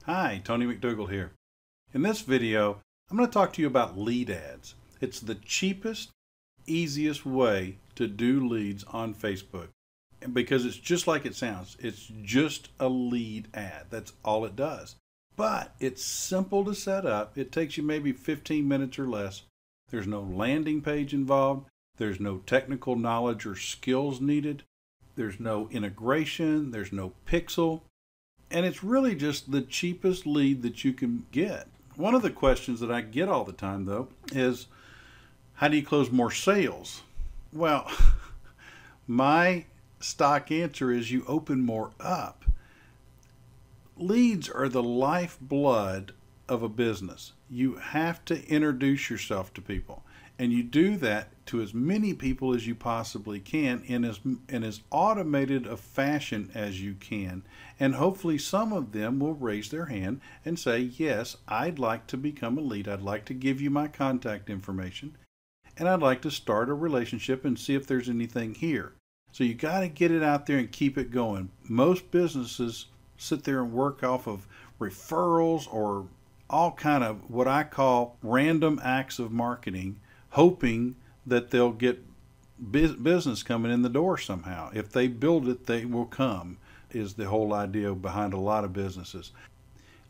Hi, Tony McDougall here. In this video, I'm going to talk to you about lead ads. It's the cheapest, easiest way to do leads on Facebook. And because it's just like it sounds. It's just a lead ad. That's all it does. But it's simple to set up. It takes you maybe 15 minutes or less. There's no landing page involved. There's no technical knowledge or skills needed. There's no integration. There's no pixel. And it's really just the cheapest lead that you can get. One of the questions that I get all the time, though, is how do you close more sales? Well, my stock answer is you open more up. Leads are the lifeblood of a business. You have to introduce yourself to people. And you do that to as many people as you possibly can in as automated a fashion as you can. And hopefully some of them will raise their hand and say, yes, I'd like to become a lead. I'd like to give you my contact information. And I'd like to start a relationship and see if there's anything here. So you got to get it out there and keep it going. Most businesses sit there and work off of referrals or all kind of what I call random acts of marketing, hoping that they'll get business coming in the door somehow. If they build it, they will come, is the whole idea behind a lot of businesses.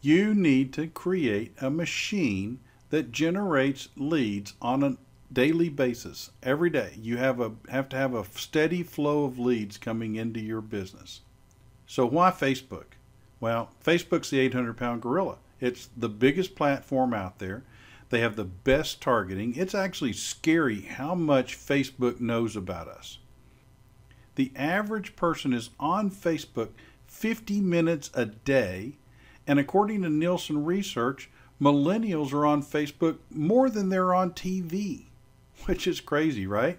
You need to create a machine that generates leads on a daily basis. Every day you have to have a steady flow of leads coming into your business. So why Facebook? Well, Facebook's the 800-pound gorilla. It's the biggest platform out there. They have the best targeting. It's actually scary how much Facebook knows about us. The average person is on Facebook 50 minutes a day, and according to Nielsen research, millennials are on Facebook more than they're on TV, which is crazy, right?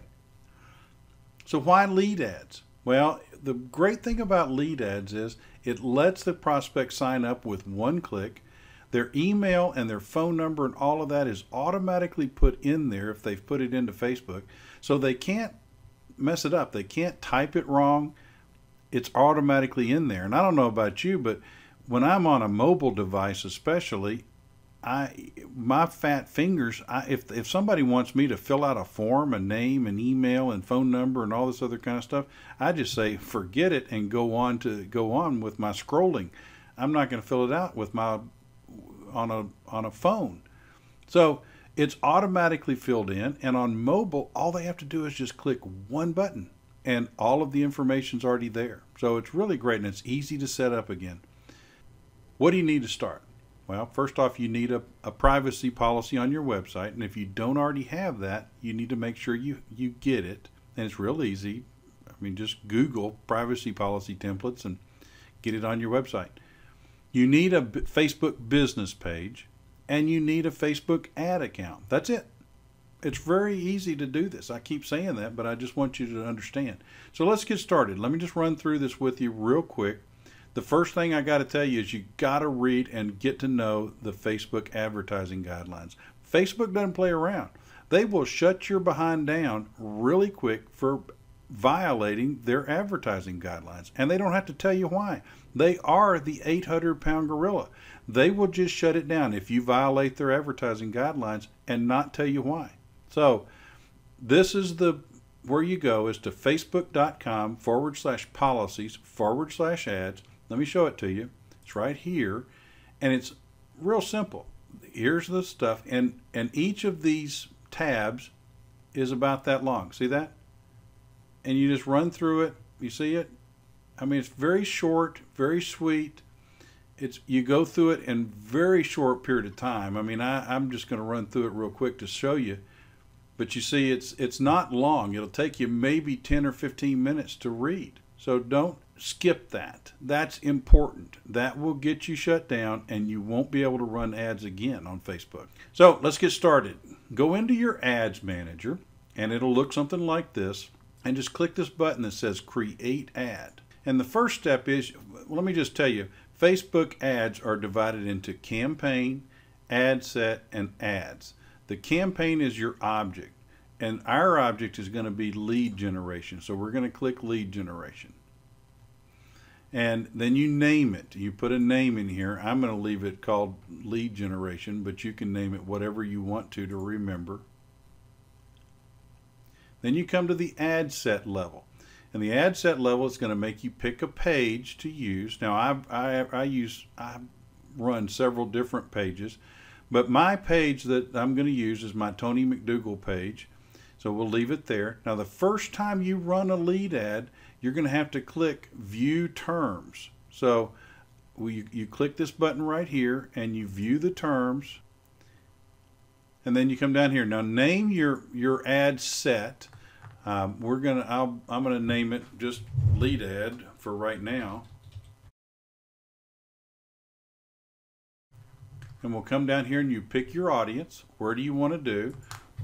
So why lead ads? Well, the great thing about lead ads is it lets the prospect sign up with one click. Their email and their phone number and all of that is automatically put in there if they've put it into Facebook. So they can't mess it up. They can't type it wrong. It's automatically in there. And I don't know about you, but when I'm on a mobile device especially, my fat fingers, if somebody wants me to fill out a form, a name, an email, and phone number, and all this other kind of stuff, I just say forget it and go on with my scrolling. I'm not going to fill it out with my on a phone. So it's automatically filled in, and on mobile, all they have to do is just click one button, and all of the information's already there. So it's really great, and it's easy to set up again. What do you need to start? Well, first off, you need a privacy policy on your website, and if you don't already have that, you need to make sure you get it, and it's real easy. I mean, just Google privacy policy templates and get it on your website. You need a Facebook business page, and you need a Facebook ad account. That's it. It's very easy to do this. I keep saying that, but I just want you to understand. So let's get started. Let me just run through this with you real quick. The first thing I got to tell you is you got to read and get to know the Facebook advertising guidelines. Facebook doesn't play around. They will shut your behind down really quick for violating their advertising guidelines, and they don't have to tell you why. They are the 800-pound gorilla. They will just shut it down if you violate their advertising guidelines and not tell you why. So this is where you go is to facebook.com/policies/ads. Let me show it to you. It's right here, and it's real simple. Here's the stuff, and each of these tabs is about that long. See that? And you just run through it. You see it? I mean, it's very short, very sweet. You go through it in very short period of time. I mean, I'm just going to run through it real quick to show you. But you see, it's not long. It'll take you maybe 10 or 15 minutes to read. So don't skip that. That's important. That will get you shut down, and you won't be able to run ads again on Facebook. So let's get started. Go into your ads manager, and it'll look something like this. And just click this button that says Create Ad. And the first step is, let me just tell you, Facebook ads are divided into campaign, ad set, and ads. The campaign is your object, and our object is going to be lead generation. So we're going to click lead generation. And then you name it. You put a name in here. I'm going to leave it called lead generation, but you can name it whatever you want to remember. Then you come to the ad set level. And the ad set level is going to make you pick a page to use. Now I run several different pages, but my page that I'm going to use is my Tony McDougall page. So we'll leave it there. Now the first time you run a lead ad, you're going to have to click View Terms. So you click this button right here and you view the terms. And then you come down here. Now name your ad set. I'm gonna name it just lead ad for right now. And we'll come down here and you pick your audience. Where do you want to do?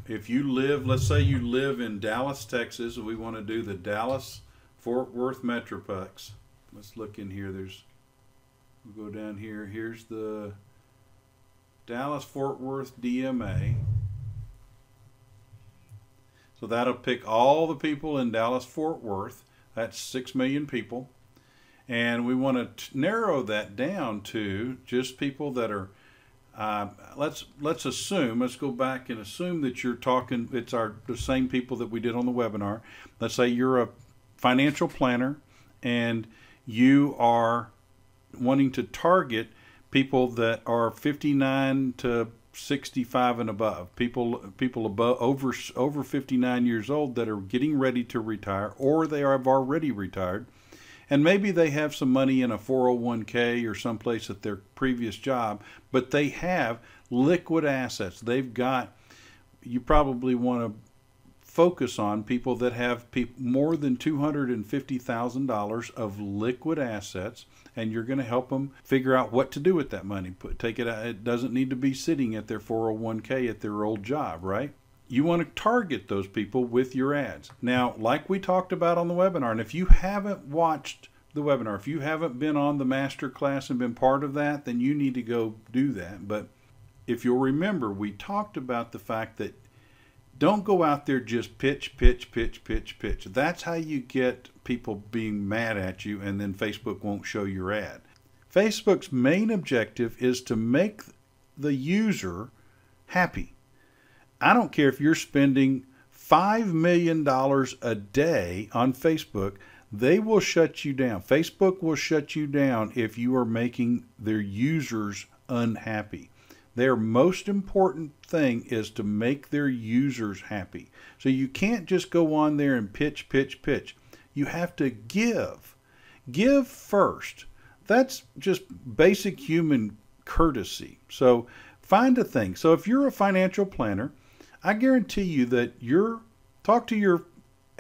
If you live, let's say you live in Dallas, Texas, we want to do the Dallas-Fort Worth Metroplex. Let's look in here. We'll go down here. Here's the Dallas-Fort Worth DMA. So that'll pick all the people in Dallas-Fort Worth. That's 6 million people. And we want to narrow that down to just people that are let's assume, let's go back and assume that you're talking, it's the same people that we did on the webinar. Let's say you're a financial planner and you are wanting to target people that are 59 to 65 and above, people above over 59 years old that are getting ready to retire, or they have already retired. And maybe they have some money in a 401k or someplace at their previous job, but they have liquid assets. They've got, you probably want to focus on people that have more than $250,000 of liquid assets, and you're going to help them figure out what to do with that money. Take it out. It doesn't need to be sitting at their 401k at their old job, right? You want to target those people with your ads. Now, like we talked about on the webinar, and if you haven't watched the webinar, if you haven't been on the master class and been part of that, then you need to go do that. But if you'll remember, we talked about the fact that don't go out there just pitch. That's how you get people being mad at you, and then Facebook won't show your ad. Facebook's main objective is to make the user happy. I don't care if you're spending $5 million a day on Facebook, they will shut you down. Facebook will shut you down if you are making their users unhappy. Their most important thing is to make their users happy. So you can't just go on there and pitch. You have to give. Give first. That's just basic human courtesy. So find a thing. So if you're a financial planner, I guarantee you that talk to your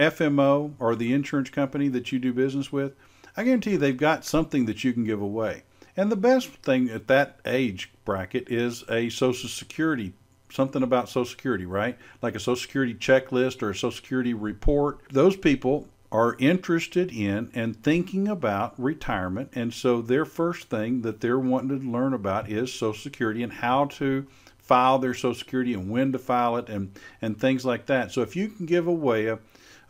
FMO or the insurance company that you do business with. I guarantee you they've got something that you can give away. And the best thing at that age bracket is a Social Security, something about Social Security, right? Like a Social Security checklist or a Social Security report. Those people are interested in and thinking about retirement, and so their first thing that they're wanting to learn about is Social Security and how to file their Social Security and when to file it and things like that. So if you can give away a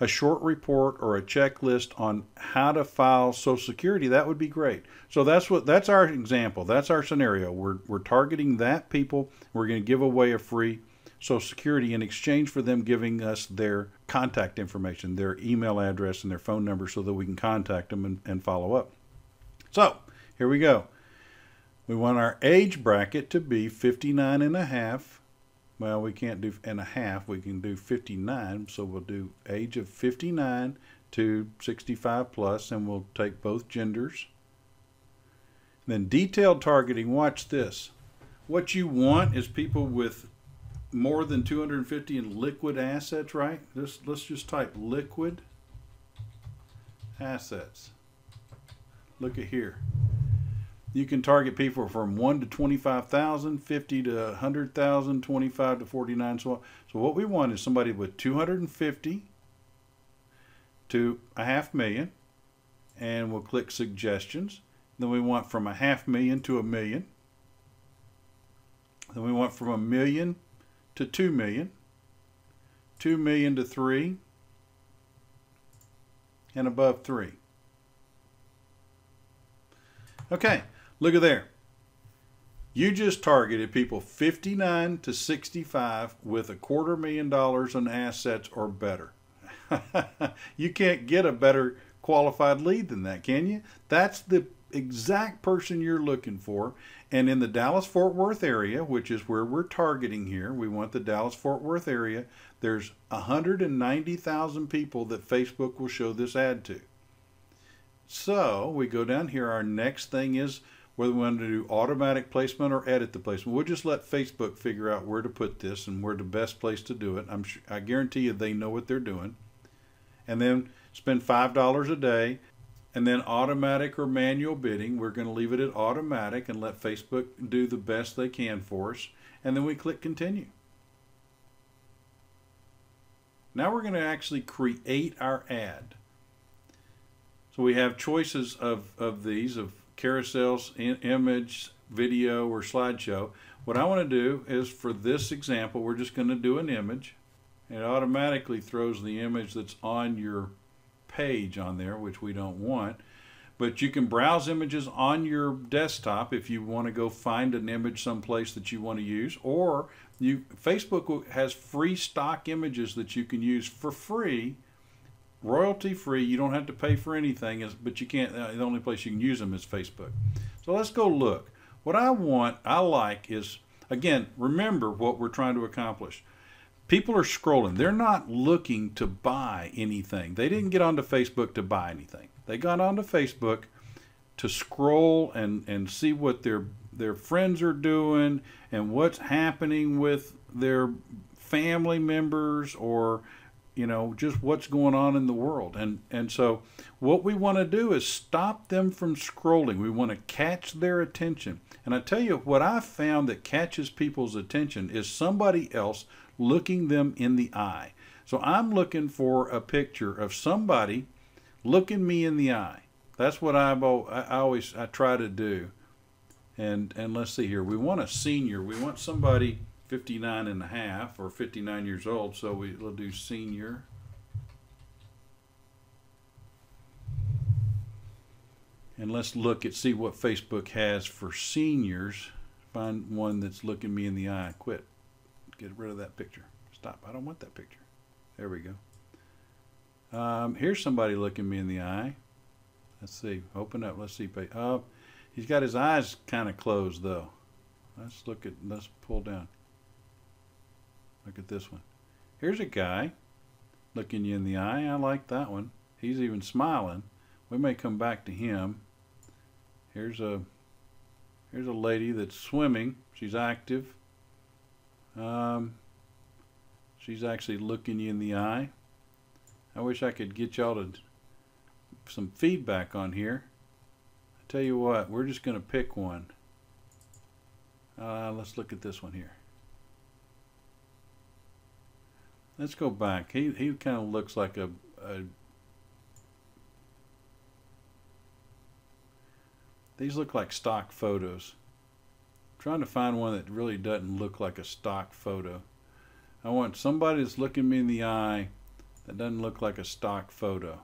short report or a checklist on how to file Social Security, that would be great. So that's our example. That's our scenario. We're targeting that people. We're going to give away a free Social Security in exchange for them giving us their contact information, their email address and their phone number, so that we can contact them and follow up. So here we go. We want our age bracket to be 59 and a half. Well, we can't do and a half. We can do 59. So we'll do age of 59 to 65 plus, and we'll take both genders. Then detailed targeting. Watch this. What you want is people with more than 250 in liquid assets, right? Let's just type liquid assets. Look at here. You can target people from 1 to 25,000, 50 to 100,000, 25 to 49. So what we want is somebody with 250 to $500,000, and we'll click suggestions. Then we want from $500,000 to $1 million. Then we want from $1 million to $2 million, $2 million to $3 million, and above $3 million. Okay, look at there. You just targeted people 59 to 65 with $250,000 in assets or better. You can't get a better qualified lead than that, can you? That's the exact person you're looking for. And in the Dallas-Fort Worth area, which is where we're targeting here, we want the Dallas-Fort Worth area, there's 190,000 people that Facebook will show this ad to. So we go down here. Our next thing is whether we want to do automatic placement or edit the placement. We'll just let Facebook figure out where to put this and where the best place to do it. I guarantee you they know what they're doing. And then spend $5 a day. And then automatic or manual bidding. We're going to leave it at automatic and let Facebook do the best they can for us. And then we click continue. Now we're going to actually create our ad. So we have choices of these, of carousels, image, video, or slideshow. What I want to do is, for this example, we're just going to do an image. It automatically throws the image that's on your page on there, which we don't want. But you can browse images on your desktop if you want to go find an image someplace that you want to use, or Facebook has free stock images that you can use for free, royalty free. You don't have to pay for anything, but you can't. The only place you can use them is Facebook. So let's go look. What I like is, again, remember what we're trying to accomplish. People are scrolling. They're not looking to buy anything. They didn't get onto Facebook to buy anything. They got onto Facebook to scroll and see what their friends are doing and what's happening with their family members, or just what's going on in the world. And so what we want to do is stop them from scrolling. We want to catch their attention. And I tell you, what I found that catches people's attention is somebody else looking them in the eye. So I'm looking for a picture of somebody looking me in the eye. That's what I try to do. And let's see here. We want a senior. We want somebody 59 and a half or 59 years old. So we'll do senior. And let's see what Facebook has for seniors. Find one that's looking me in the eye. Quit. Get rid of that picture. Stop. I don't want that picture. There we go. Here's somebody looking me in the eye. Let's see. Open up. Let's see. He's got his eyes kind of closed though. Let's pull down. Look at this one. Here's a guy looking you in the eye. I like that one. He's even smiling. We may come back to him. Here's a lady that's swimming. She's active. She's actually looking you in the eye. I wish I could get y'all to some feedback on here. I tell you what, we're just going to pick one. Let's look at this one here. Let's go back. He kind of looks like these look like stock photos. I'm trying to find one that really doesn't look like a stock photo. I want somebody that's looking me in the eye that doesn't look like a stock photo.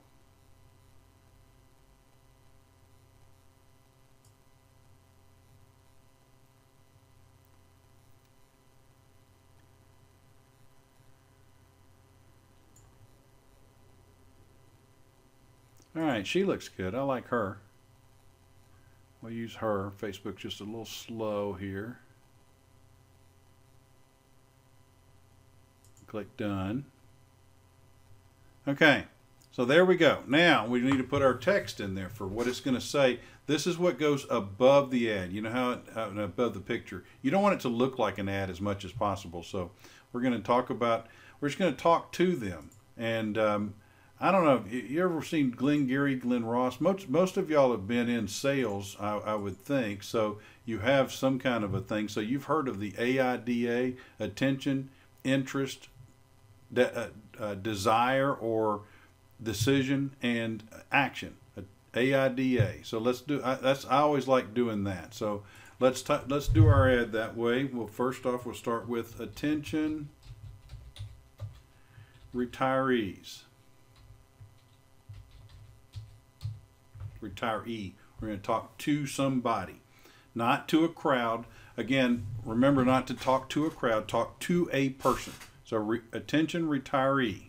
Alright, she looks good. I like her. We'll use her. Facebook's just a little slow here. Click done. Okay, so there we go. Now we need to put our text in there for what it's going to say. This is what goes above the ad. You know how above the picture. You don't want it to look like an ad as much as possible. So we're going to talk about, we're just going to talk to them. And I don't know, you ever seen Glenn Geary, Glenn Ross? Most of y'all have been in sales, I would think. So you have some kind of a thing. So you've heard of the AIDA, attention, interest, desire, or decision, and action. AIDA. So let's do. I always like doing that. So let's do our ad that way. Well, first off, we'll start with attention, retirees, retiree, We're going to talk to somebody, not to a crowd. Again, remember not to talk to a crowd, talk to a person. So attention retiree.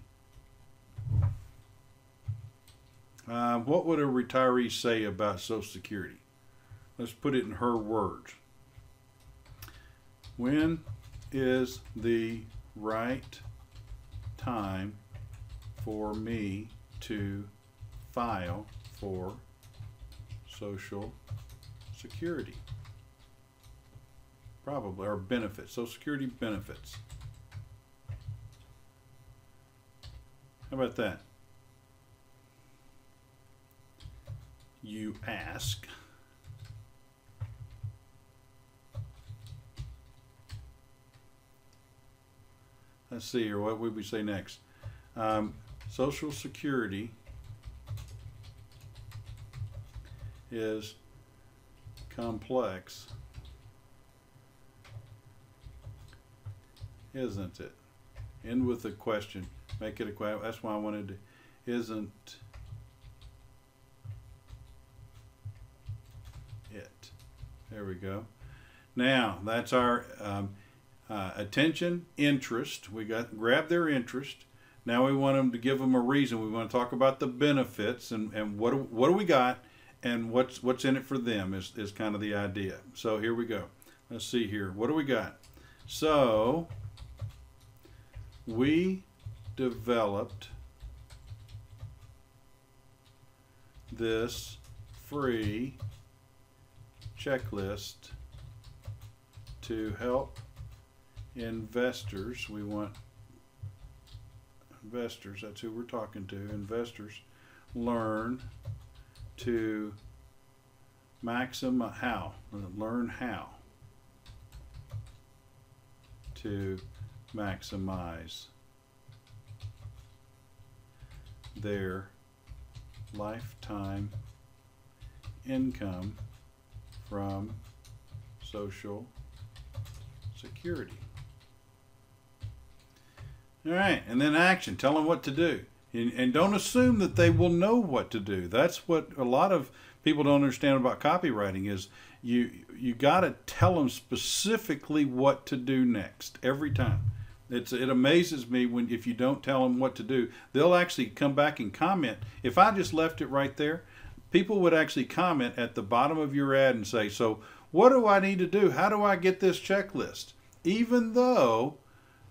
What would a retiree say about Social Security? Let's put it in her words. When is the right time for me to file for Social Security? Probably, or benefits, Social Security benefits. How about that? You ask. Let's see here, what would we say next? Social Security is complex, isn't it? End with a question. Make it a question. That's why I wanted to. Isn't it? There we go. Now that's our attention, interest. We grab their interest. Now we want them to give them a reason. We want to talk about the benefits and what do we got and what's in it for them is kind of the idea. So here we go. Let's see here. What do we got? So we developed this free checklist to help investors. We want investors, that's who we're talking to, investors learn to learn how to maximize their lifetime income from Social Security. All right, and then action. Tell them what to do. And don't assume that they will know what to do. That's what a lot of people don't understand about copywriting is you got to tell them specifically what to do next every time. It amazes me if you don't tell them what to do. They'll actually come back and comment. If I just left it right there, people would actually comment at the bottom of your ad and say, so what do I need to do? How do I get this checklist? Even though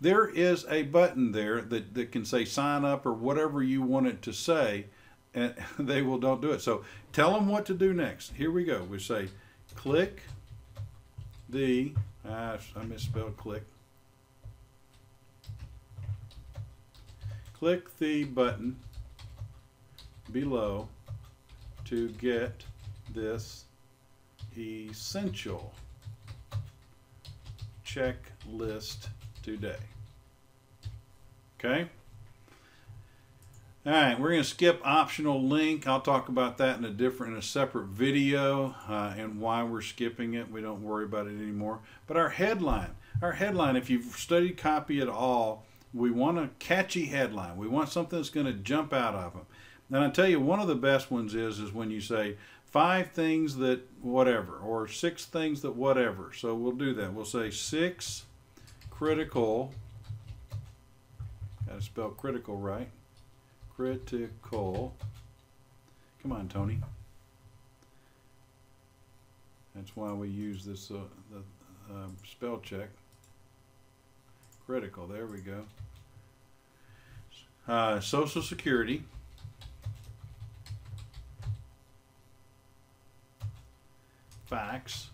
there is a button there that can say sign up or whatever you want it to say, and they don't do it. So tell them what to do next. Here we go. We say click the, I misspelled click. Click the button below to get this essential checklist today. Okay? All right, we're going to skip optional link. I'll talk about that in a separate video and why we're skipping it. We don't worry about it anymore. But our headline, if you've studied copy at all, we want a catchy headline. We want something that's going to jump out of them. And I tell you, one of the best ones is when you say 5 things that whatever, or 6 things that whatever. So we'll do that. We'll say 6 critical, got to spell critical right, critical, come on Tony, that's why we use this spell check, critical, there we go. Social Security, facts,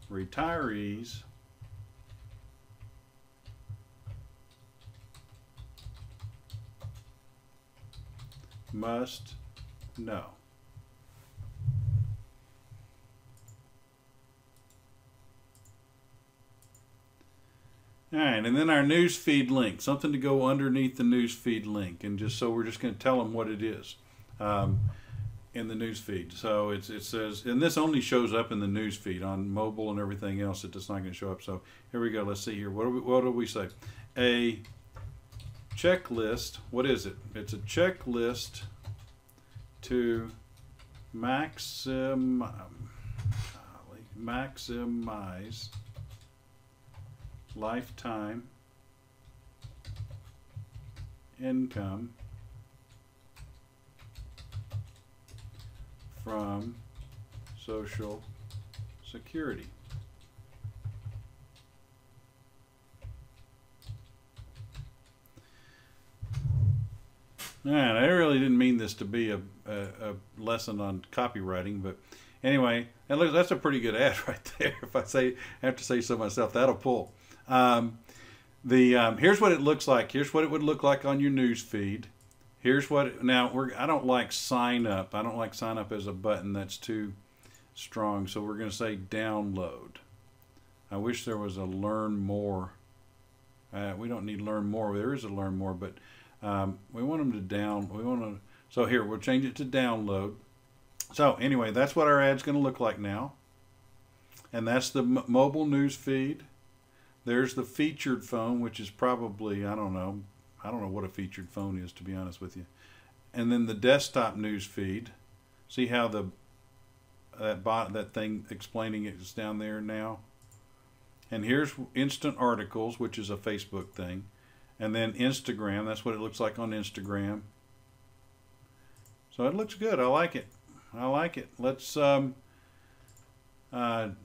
retirees, must know. All right, and then our newsfeed link, something to go underneath the newsfeed link, and we're just going to tell them what it is in the newsfeed. So it says, and this only shows up in the newsfeed on mobile and everything else. It's not going to show up. So here we go. Let's see here. What do we say? A checklist. What is it? It's a checklist to maximize lifetime income from Social Security. All right, I really didn't mean this to be a lesson on copywriting, but anyway, that's a pretty good ad right there. If I have to say so myself, that'll pull. Here's what it looks like. Here's what it would look like on your news feed. Here's what I don't like sign up. I don't like sign up as a button. That's too strong. So we're going to say download. I wish there was a learn more. We don't need learn more. There is a learn more, but we want them to so here, we'll change it to download. So anyway, that's what our ad's going to look like now. And that's the mobile news feed. There's the featured phone, which is probably, I don't know what a featured phone is, to be honest with you. And then the desktop news feed. See how that thing explaining it is down there now? And here's instant articles, which is a Facebook thing. And then Instagram, that's what it looks like on Instagram. So it looks good. I like it. I like it. Let's do it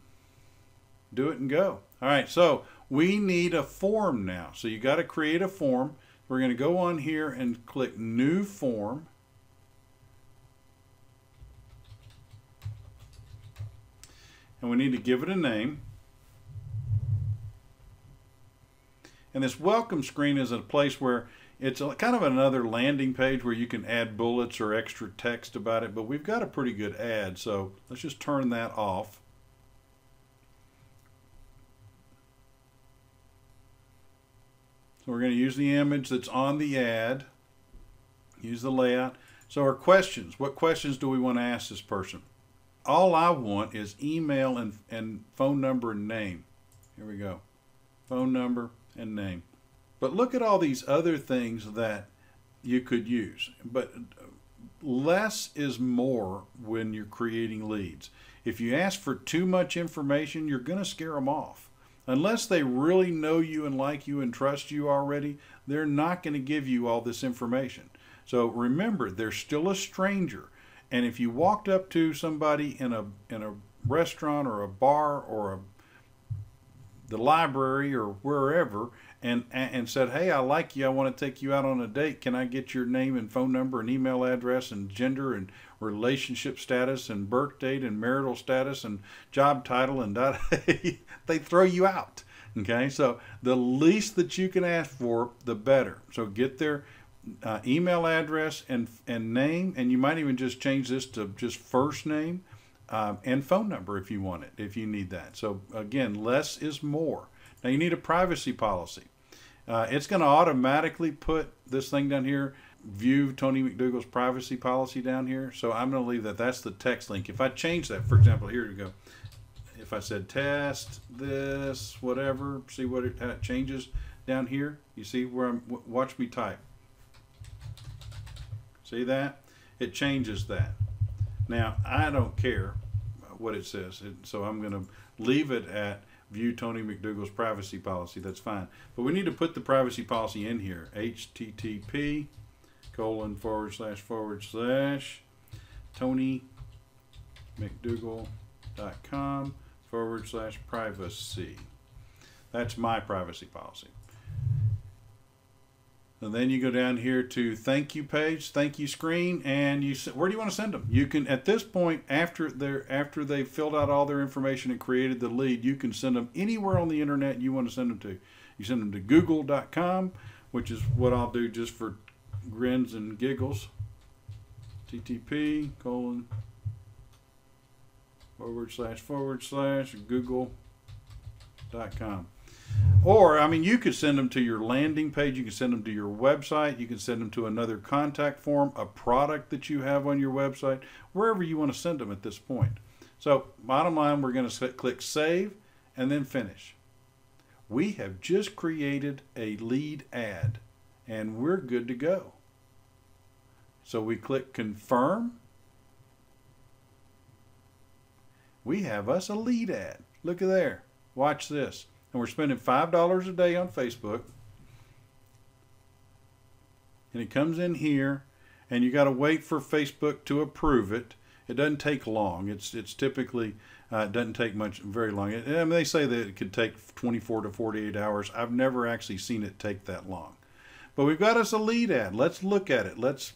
and go. All right, so we need a form now. So you got to create a form. We're going to go on here and click New Form. And we need to give it a name. And this welcome screen is a place where it's kind of another landing page where you can add bullets or extra text about it, but we've got a pretty good ad, so let's just turn that off. So we're going to use the image that's on the ad, use the layout. So our questions, what questions do we want to ask this person? All I want is email and phone number and name. Here we go. Phone number and name. But look at all these other things that you could use. But less is more when you're creating leads. If you ask for too much information, you're going to scare them off. Unless they really know you and like you and trust you already, they're not going to give you all this information. So remember, they're still a stranger. And if you walked up to somebody in a restaurant or a bar or the library or wherever and said, hey, I like you, I want to take you out on a date, can I get your name and phone number and email address and gender and relationship status and birth date and marital status and job title and they throw you out. Okay, so the least that you can ask for, the better. So get their email address and name, and you might even just change this to just first name and phone number if you want it, if you need that. So again, less is more. Now you need a privacy policy. It's going to automatically put this thing down here, view Tony McDougall's privacy policy down here. So I'm going to leave that. That's the text link. If I change that, for example, here we go. If I said test this, whatever, see what how it changes down here. You see where I'm, watch me type. See that? It changes that. Now, I don't care what it says, so I'm going to leave it at view Tony McDougall's privacy policy. That's fine. But we need to put the privacy policy in here. http://TonyMcDougall.com/privacy. That's my privacy policy. And then you go down here to thank you page, thank you screen, and where do you want to send them? You can, at this point, after they've filled out all their information and created the lead, you can send them anywhere on the internet you want to send them to. You send them to google.com, which is what I'll do just for grins and giggles. http://google.com. Or, I mean, you could send them to your landing page, you can send them to your website, you can send them to another contact form, a product that you have on your website, wherever you want to send them at this point. So, bottom line, we're going to click Save and then Finish. We have just created a lead ad, and we're good to go. So we click Confirm, we have us a lead ad. Look at there. Watch this. And we're spending $5 a day on Facebook. And it comes in here, and you got to wait for Facebook to approve it. It doesn't take long. It's typically it doesn't take very long. I mean, they say that it could take 24 to 48 hours. I've never actually seen it take that long. But we've got us a lead ad. Let's look at it. Let's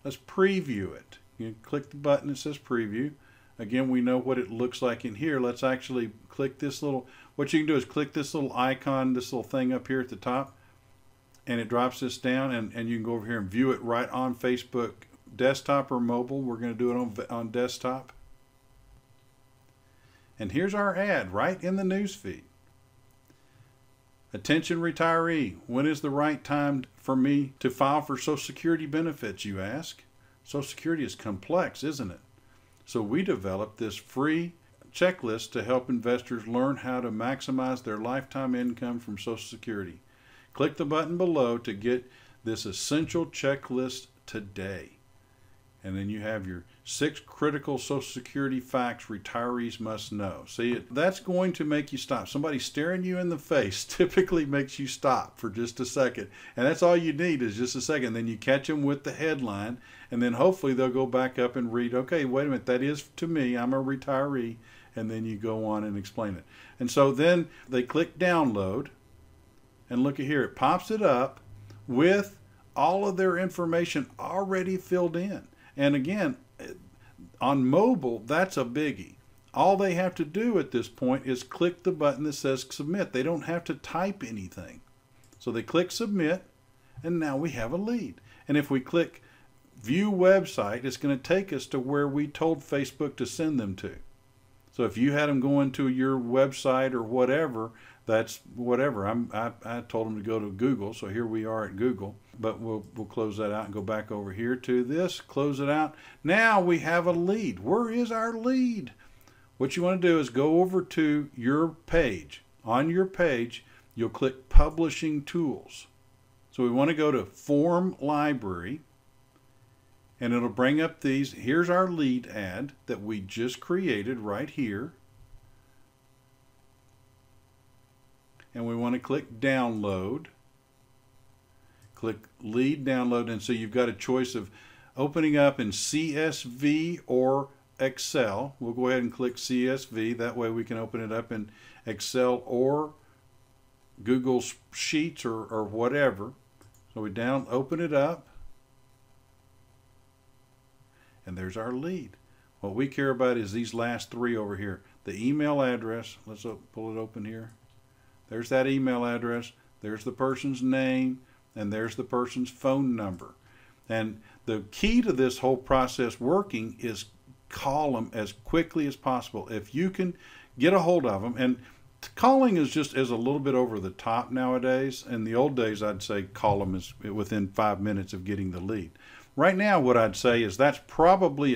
preview it. You click the button that says preview. Again, we know what it looks like in here. Let's actually click this little, what you can do is click this little icon, this little thing up here at the top, and it drops this down, and you can go over here and view it right on Facebook desktop or mobile. We're going to do it on desktop. And here's our ad right in the news feed. Attention retiree, when is the right time for me to file for Social Security benefits, you ask? Social Security is complex, isn't it? So we developed this free checklist to help investors learn how to maximize their lifetime income from Social Security. Click the button below to get this essential checklist today. And then you have your 6 critical Social Security facts retirees must know. See, that's going to make you stop. Somebody staring you in the face typically makes you stop for just a second. And that's all you need is just a second. Then you catch them with the headline, and then hopefully they'll go back up and read, okay, wait a minute, that is to me, I'm a retiree. And then you go on and explain it. And so then they click download, and look at here, it pops it up with all of their information already filled in. And again, on mobile, that's a biggie. All they have to do at this point is click the button that says submit. They don't have to type anything. So they click submit, and now we have a lead. And if we click view website, it's going to take us to where we told Facebook to send them to. So if you had them going to your website or whatever, that's whatever. I told them to go to Google, so here we are at Google. But we'll close that out and go back over here to this, close it out. Now we have a lead. Where is our lead? What you want to do is go over to your page. On your page, you'll click Publishing Tools. So we want to go to Form Library, and it'll bring up these. Here's our lead ad that we just created right here. And we want to click Download. Click Lead Download, and so you've got a choice of opening up in CSV or Excel. We'll go ahead and click CSV. That way we can open it up in Excel or Google Sheets or whatever. So we open it up, and there's our lead. What we care about is these last 3 over here. The email address. Let's pull it open here. There's that email address. There's the person's name. And there's the person's phone number. And the key to this whole process working is call them as quickly as possible. If you can get a hold of them, and calling is a little bit over the top nowadays. In the old days, I'd say call them within 5 minutes of getting the lead. Right now, what I'd say is that's probably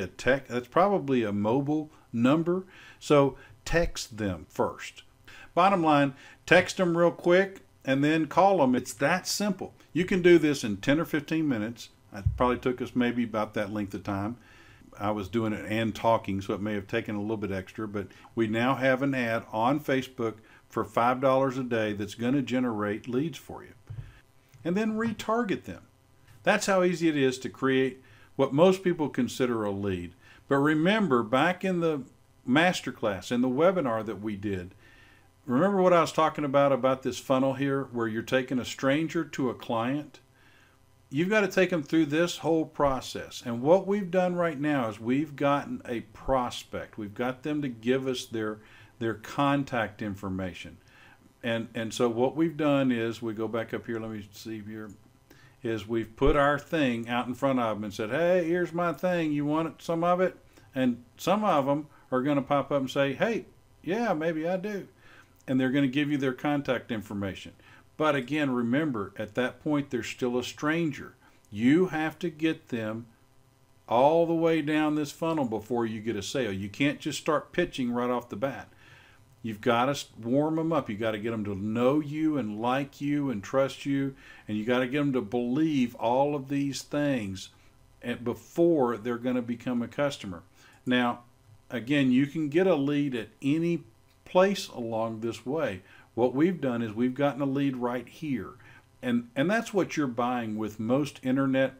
a mobile number. So text them first. Bottom line, text them real quick and then call them. It's that simple. You can do this in 10 or 15 minutes. It probably took us maybe about that length of time. I was doing it and talking, so it may have taken a little bit extra, but we now have an ad on Facebook for $5 a day that's going to generate leads for you. And then retarget them. That's how easy it is to create what most people consider a lead. But remember, back in the masterclass, in the webinar that we did, remember what I was talking about this funnel here where you're taking a stranger to a client? You've got to take them through this whole process. And what we've done right now is we've gotten a prospect. We've got them to give us their contact information. And so what we've done is, we go back up here, let me see here, is we've put our thing out in front of them and said, hey, here's my thing. You want some of it? And some of them are going to pop up and say, hey, yeah, maybe I do. And they're going to give you their contact information. But again, remember, at that point, they're still a stranger. You have to get them all the way down this funnel before you get a sale. You can't just start pitching right off the bat. You've got to warm them up. You've got to get them to know you and like you and trust you. And you got to get them to believe all of these things before they're going to become a customer. Now, again, you can get a lead at any place along this way. What we've done is we've gotten a lead right here. And that's what you're buying with most internet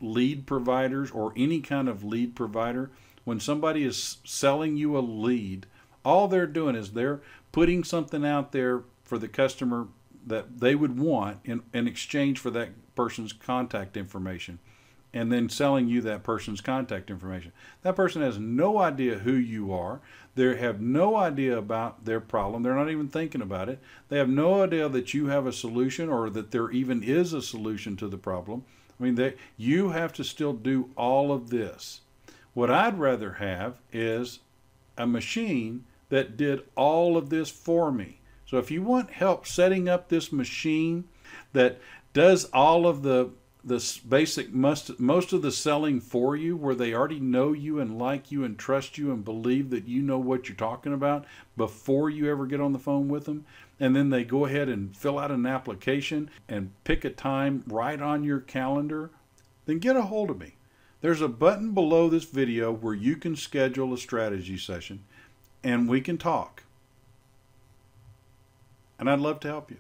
lead providers or any kind of lead provider. When somebody is selling you a lead, all they're doing is they're putting something out there for the customer that they would want in exchange for that person's contact information, and then selling you that person's contact information. That person has no idea who you are. They have no idea about their problem. They're not even thinking about it. They have no idea that you have a solution or that there even is a solution to the problem. I mean, you have to still do all of this. What I'd rather have is a machine that did all of this for me. So if you want help setting up this machine that does all of the basic most of the selling for you, where they already know you and like you and trust you and believe that you know what you're talking about before you ever get on the phone with them, and then they go ahead and fill out an application and pick a time right on your calendar, then get a hold of me. There's a button below this video where you can schedule a strategy session and we can talk. And I'd love to help you.